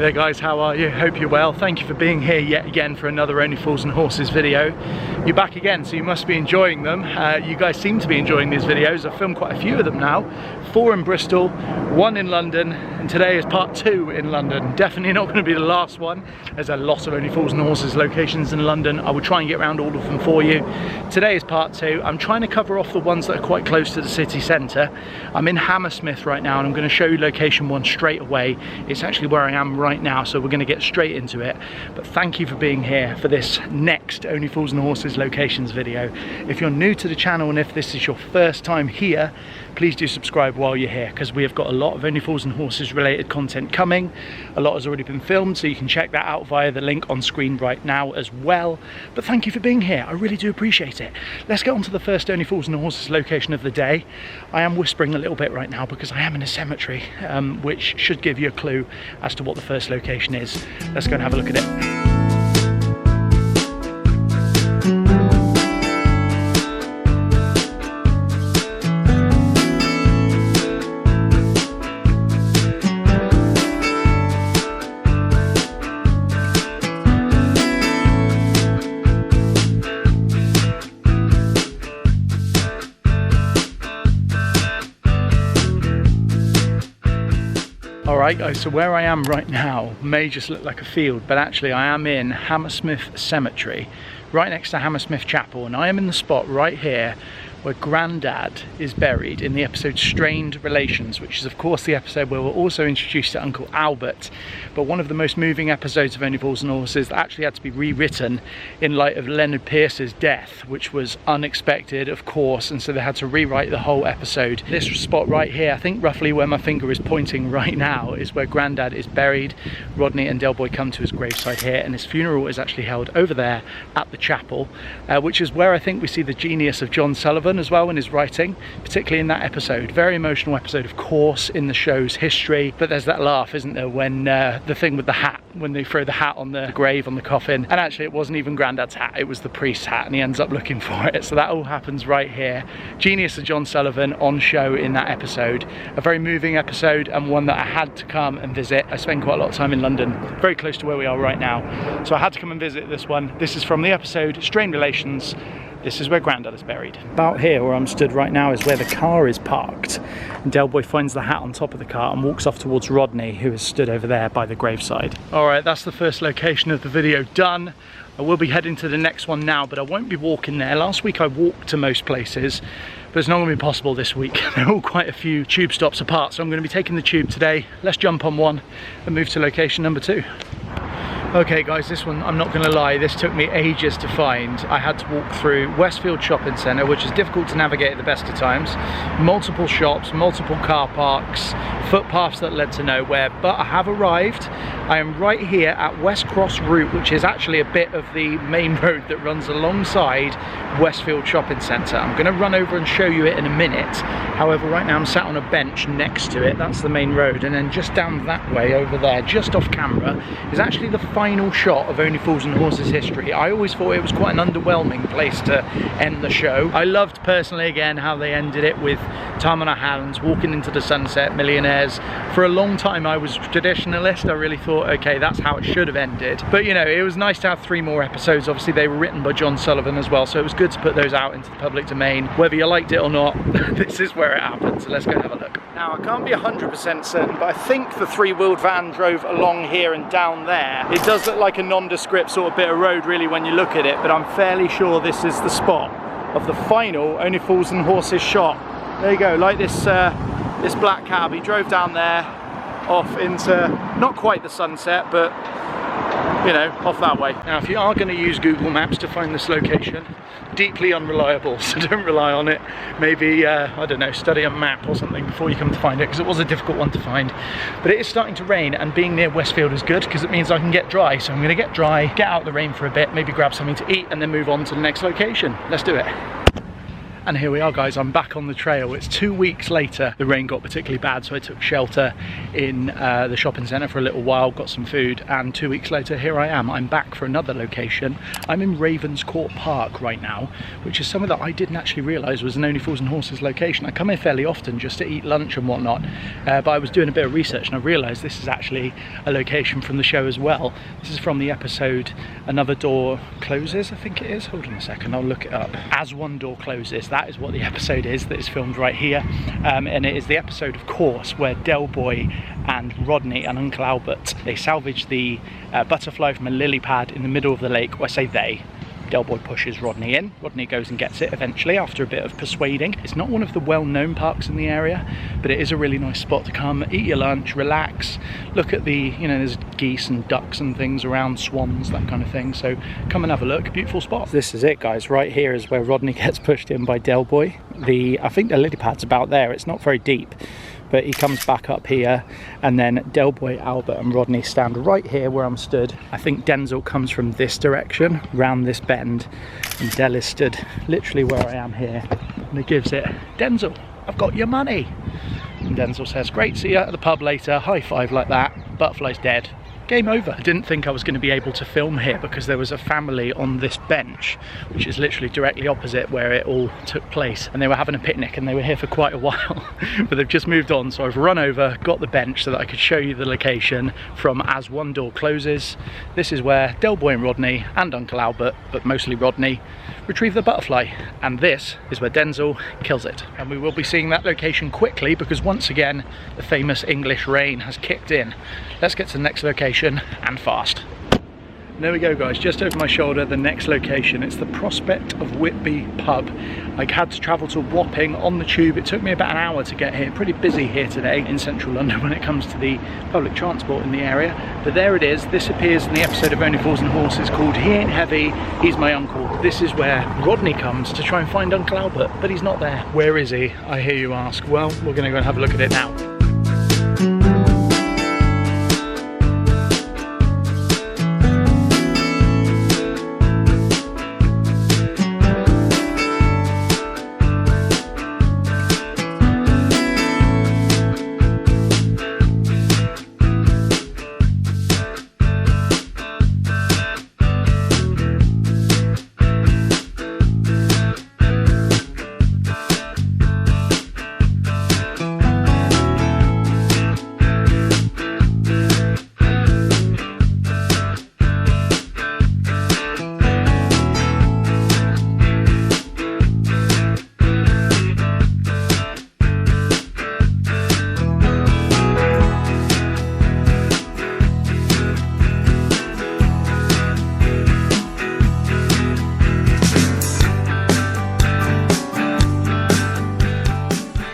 there guys, how are you? Hope you're well. Thank you for being here yet again for another Only Fools and Horses video. You're back again, so you must be enjoying them. You guys seem to be enjoying these videos. I've filmed quite a few of them now. 4 in Bristol, 1 in London, and today is part 2 in London. Definitely not going to be the last one. There's a lot of Only Fools and Horses locations in London. I will try and get around all of them for you. Today is part 2. I'm trying to cover off the ones that are quite close to the city centre. I'm in Hammersmith right now and I'm going to show you location 1 straight away. It's actually where I am right now, so we're going to get straight into it. But thank you for being here for this next Only Fools and Horses locations video. If you're new to the channel and if this is your first time here, please do subscribe while you're here, because we have got a lot of Only Fools and Horses related content coming. A lot has already been filmed, so you can check that out via the link on screen right now as well. But thank you for being here, I really do appreciate it. Let's get on to the first Only Fools and Horses location of the day. I am whispering a little bit right now because I am in a cemetery, which should give you a clue as to what the first location is. Let's go and have a look at it. Alright guys, so where I am right now may just look like a field, but actually I am in Hammersmith Cemetery, right next to Hammersmith Chapel, and I am in the spot right here where Grandad is buried in the episode Strained Relations, which is of course the episode where we're also introduced to Uncle Albert, but one of the most moving episodes of Only Fools and Horses that actually had to be rewritten in light of Leonard Pierce's death, which was unexpected of course, and so they had to rewrite the whole episode. This spot right here, I think roughly where my finger is pointing right now, is where Grandad is buried. Rodney and Del Boy come to his graveside here, and his funeral is actually held over there at the chapel, which is where I think we see the genius of John Sullivan as well in his writing, particularly in that episode. Very emotional episode of course in the show's history, but there's that laugh, isn't there, when the thing with the hat, when they throw the hat on the grave, on the coffin, and actually it wasn't even Grandad's hat, it was the priest's hat, and he ends up looking for it. So that all happens right here. Genius of John Sullivan on show in that episode. A very moving episode, and one that I had to come and visit. I spend quite a lot of time in London, very close to where we are right now, so I had to come and visit this one. This is from the episode Strained Relations. This is where Grandad is buried. About here where I'm stood right now is where the car is parked. And Del Boy finds the hat on top of the car and walks off towards Rodney, who is stood over there by the graveside. Alright, that's the first location of the video done. I will be heading to the next one now, but I won't be walking there. Last week I walked to most places, but it's not going to be possible this week. They're all quite a few tube stops apart, so I'm going to be taking the tube today. Let's jump on one and move to location number 2. Okay guys, this one, I'm not going to lie, this took me ages to find. I had to walk through Westfield Shopping Centre, which is difficult to navigate at the best of times. Multiple shops, multiple car parks, footpaths that led to nowhere, but I have arrived. I am right here at West Cross Route, which is actually a bit of the main road that runs alongside Westfield Shopping Centre. I'm going to run over and show you it in a minute. However, right now I'm sat on a bench next to it. That's the main road, and then just down that way over there, just off camera, is actually the final shot of Only Fools and Horses history. I always thought it was quite an underwhelming place to end the show. I loved personally again how they ended it with time on our hands, walking into the sunset, millionaires. For a long time I was a traditionalist. I really thought, okay, that's how it should have ended. But you know, it was nice to have 3 more episodes. Obviously they were written by John Sullivan as well, so it was good to put those out into the public domain. Whether you liked it or not, this is where it happened, so let's go and have a look. Now I can't be 100% certain, but I think the 3-wheeled van drove along here and down there. It does look like a nondescript sort of bit of road really when you look at it, but I'm fairly sure this is the spot of the final Only Fools and Horses shot. There you go, like this this black cab, he drove down there off into not quite the sunset, but you know, off that way. Now if you are going to use Google Maps to find this location, deeply unreliable, so don't rely on it. Maybe I don't know, study a map or something before you come to find it, because it was a difficult one to find. But it is starting to rain, and being near Westfield is good because it means I can get dry. So I'm going to get dry, get out of the rain for a bit, maybe grab something to eat, and then move on to the next location. Let's do it. And here we are, guys, I'm back on the trail. It's 2 weeks later. The rain got particularly bad, so I took shelter in the shopping centre for a little while, got some food, and 2 weeks later, here I am. I'm back for another location. I'm in Ravenscourt Park right now, which is somewhere that I didn't actually realise was an Only Fools and Horses location. I come here fairly often just to eat lunch and whatnot, but I was doing a bit of research and I realised this is actually a location from the show as well. This is from the episode Another Door Closes, I think it is. Hold on a second, I'll look it up. As One Door Closes, that is what the episode is that is filmed right here. And it is the episode, of course, where Del Boy and Rodney and Uncle Albert, they salvage the butterfly from a lily pad in the middle of the lake. Well, I say they. Del Boy pushes Rodney in. Rodney goes and gets it eventually after a bit of persuading. It's not one of the well-known parks in the area, but it is a really nice spot to come, eat your lunch, relax, look at the, you know, there's geese and ducks and things around, swans, that kind of thing. So come and have a look, beautiful spot. This is it, guys. Right here is where Rodney gets pushed in by Del Boy. I think the lily pad's about there. It's not very deep, but he comes back up here, and then Del Boy, Albert and Rodney stand right here where I'm stood. I think Denzel comes from this direction, round this bend, and Del is stood literally where I am here, and he gives it, "Denzel, I've got your money." And Denzel says, "Great, see you at the pub later." High five like that. Butterfly's dead. Game over. I didn't think I was going to be able to film here because there was a family on this bench, which is literally directly opposite where it all took place, and they were having a picnic and they were here for quite a while. But they've just moved on, so I've run over, got the bench so that I could show you the location from As One Door Closes. This is where Del Boy and Rodney and Uncle Albert, but mostly Rodney, retrieve the butterfly, and this is where Denzel kills it. And we will be seeing that location quickly because once again the famous English rain has kicked in. Let's get to the next location, and fast. There we go, guys, just over my shoulder, the next location. It's the Prospect of Whitby pub. I had to travel to Wapping on the tube. It took me about an hour to get here. Pretty busy here today in central London when it comes to the public transport in the area. But there it is. This appears in the episode of Only Fools and Horses called He Ain't Heavy, He's My Uncle. This is where Rodney comes to try and find Uncle Albert, but he's not there. Where is he, I hear you ask? Well, we're going to go and have a look at it now.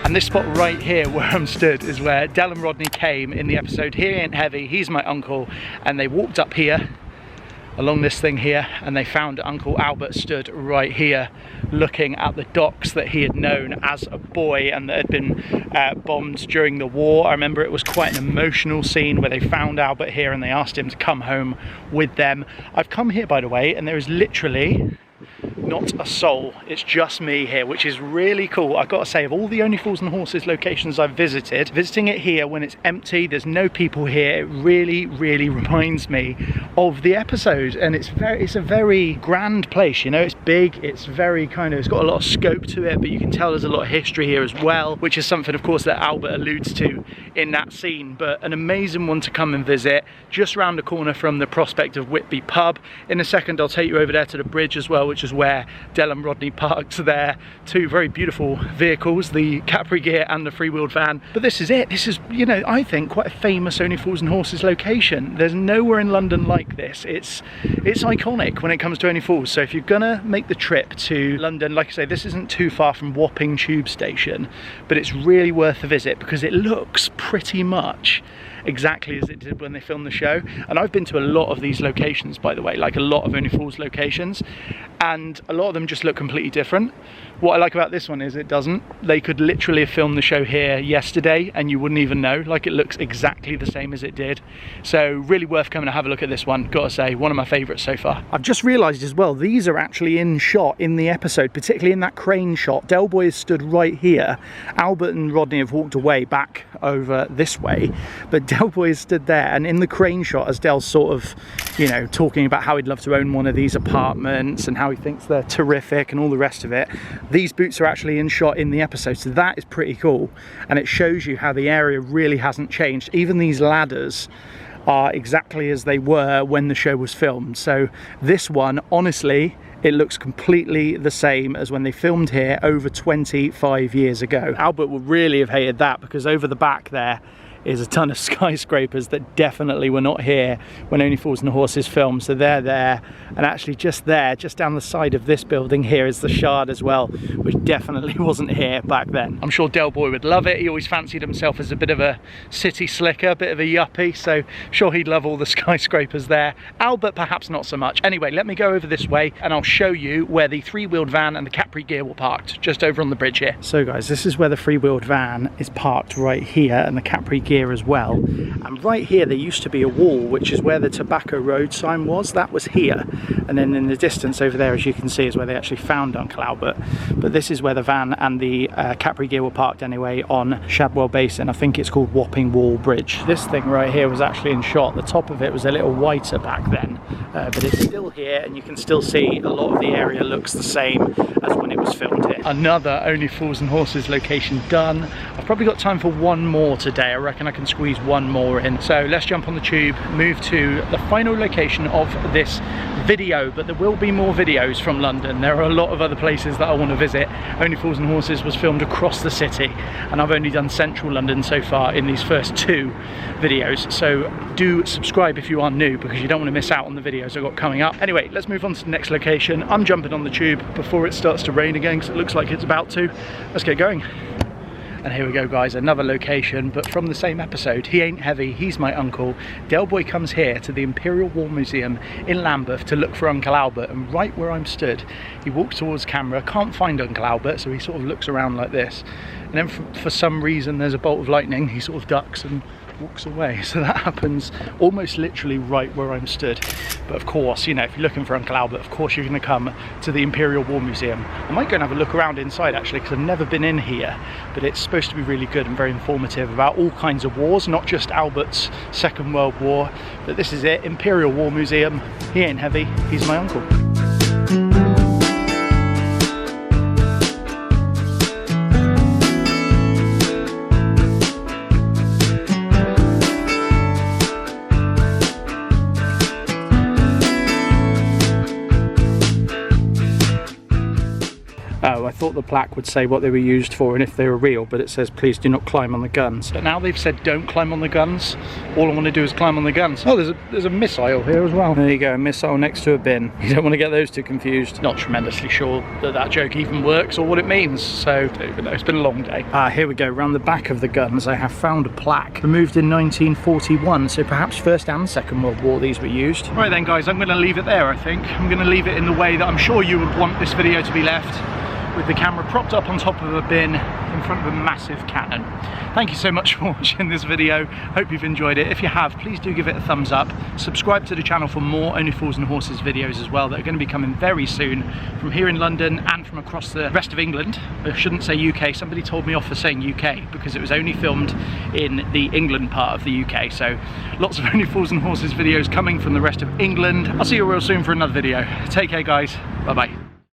And this spot right here where I'm stood is where Del and Rodney came in the episode He Ain't Heavy, He's My Uncle, and they walked up here along this thing here and they found Uncle Albert stood right here looking at the docks that he had known as a boy and that had been bombed during the war. I remember it was quite an emotional scene where they found Albert here and they asked him to come home with them. I've come here, by the way, and there is literally not a soul. It's just me here, which is really cool. I've got to say, of all the Only Fools and Horses locations I've visited, visiting it here when it's empty, there's no people here, it really reminds me of the episode. And it's a very grand place, you know. It's big, it's very kind of, it's got a lot of scope to it, but you can tell there's a lot of history here as well, which is something, of course, that Albert alludes to in that scene. But an amazing one to come and visit, just round the corner from the Prospect of Whitby pub. In a second I'll take you over there to the bridge as well, which is where Del and Rodney parked there. Two very beautiful vehicles, the Capri Gear and the three-wheeled van. But this is it. This is, you know, I think quite a famous Only Fools and Horses location. There's nowhere in London like this. It's iconic when it comes to Only Fools. So if you're gonna make the trip to London, like I say, this isn't too far from Wapping tube station, but it's really worth a visit because it looks pretty much exactly as it did when they filmed the show. And I've been to a lot of these locations, by the way, like a lot of Only Fools locations, and a lot of them just look completely different. What I like about this one is it doesn't. They could literally have filmed the show here yesterday and you wouldn't even know. Like, it looks exactly the same as it did. So really worth coming to have a look at this one. Gotta say, one of my favourites so far. I've just realised as well, these are actually in shot in the episode, particularly in that crane shot. Del Boy is stood right here. Albert and Rodney have walked away back over this way, but Del Boy is stood there, and in the crane shot, as Del's sort of, you know, talking about how he'd love to own one of these apartments and how he thinks they're terrific and all the rest of it, these boots are actually in shot in the episode, so that is pretty cool, and it shows you how the area really hasn't changed. Even these ladders are exactly as they were when the show was filmed. So this one, honestly, it looks completely the same as when they filmed here over 25 years ago. Albert would really have hated that, because over the back there is a ton of skyscrapers that definitely were not here when Only Fools and Horses filmed. So they're there, and actually just there, just down the side of this building here is the Shard as well, which definitely wasn't here back then. I'm sure Del Boy would love it. He always fancied himself as a bit of a city slicker, a bit of a yuppie, so sure he'd love all the skyscrapers there. Albert perhaps not so much. Anyway, let me go over this way and I'll show you where the three-wheeled van and the Capri gear were parked, just over on the bridge here. So guys, this is where the three-wheeled van is parked right here, and the Capri gear as well. And right here there used to be a wall, which is where the Tobacco Road sign was. That was here, and then in the distance over there, as you can see, is where they actually found Uncle Albert. But this is where the van and the Capri gear were parked anyway, on Shadwell Basin. I think it's called Wapping Wall Bridge. This thing right here was actually in shot. The top of it was a little whiter back then, but it's still here, and you can still see a lot of the area looks the same as when it was filmed here. Another Only Fools and Horses location done. I've probably got time for one more today. I reckon I can squeeze one more in. So let's jump on the tube, move to the final location of this video, but there will be more videos from London. There are a lot of other places that I want to visit. Only Fools and Horses was filmed across the city, and I've only done central London so far in these first two videos. So do subscribe if you are new, because you don't want to miss out on the videos I've got coming up. Anyway, let's move on to the next location. I'm jumping on the tube before it starts to rain again, because it looks like it's about to. Let's get going. And here we go guys, another location, but from the same episode. He Ain't Heavy, He's My Uncle. Del Boy comes here to the Imperial War Museum in Lambeth to look for Uncle Albert, and right where I'm stood, he walks towards camera, can't find Uncle Albert, so he sort of looks around like this, and then for some reason there's a bolt of lightning, he sort of ducks and walks away. So that happens almost literally right where I'm stood. But of course, you know, if you're looking for Uncle Albert, of course you're going to come to the Imperial War Museum. I might go and have a look around inside actually, because I've never been in here, but it's supposed to be really good and very informative about all kinds of wars, not just Albert's Second World War, but this is it, Imperial War Museum. He ain't heavy, he's my uncle. Oh, I thought the plaque would say what they were used for and if they were real, but it says please do not climb on the guns. But now they've said don't climb on the guns, all I want to do is climb on the guns. Oh, there's a missile here as well. There you go, a missile next to a bin. You don't want to get those two confused. Not tremendously sure that that joke even works or what it means, so don't even know. It's been a long day. Here we go, around the back of the guns I have found a plaque removed in 1941, so perhaps First and Second World War these were used. Right then guys, I'm going to leave it there. I think I'm going to leave it in the way that I'm sure you would want this video to be left, with the camera propped up on top of a bin in front of a massive cannon. Thank you so much for watching this video. Hope you've enjoyed it. If you have, please do give it a thumbs up. Subscribe to the channel for more Only Fools and Horses videos as well, that are going to be coming very soon from here in London and from across the rest of England. I shouldn't say UK, somebody told me off for saying UK because it was only filmed in the England part of the UK. So lots of Only Fools and Horses videos coming from the rest of England. I'll see you real soon for another video. Take care guys, bye bye.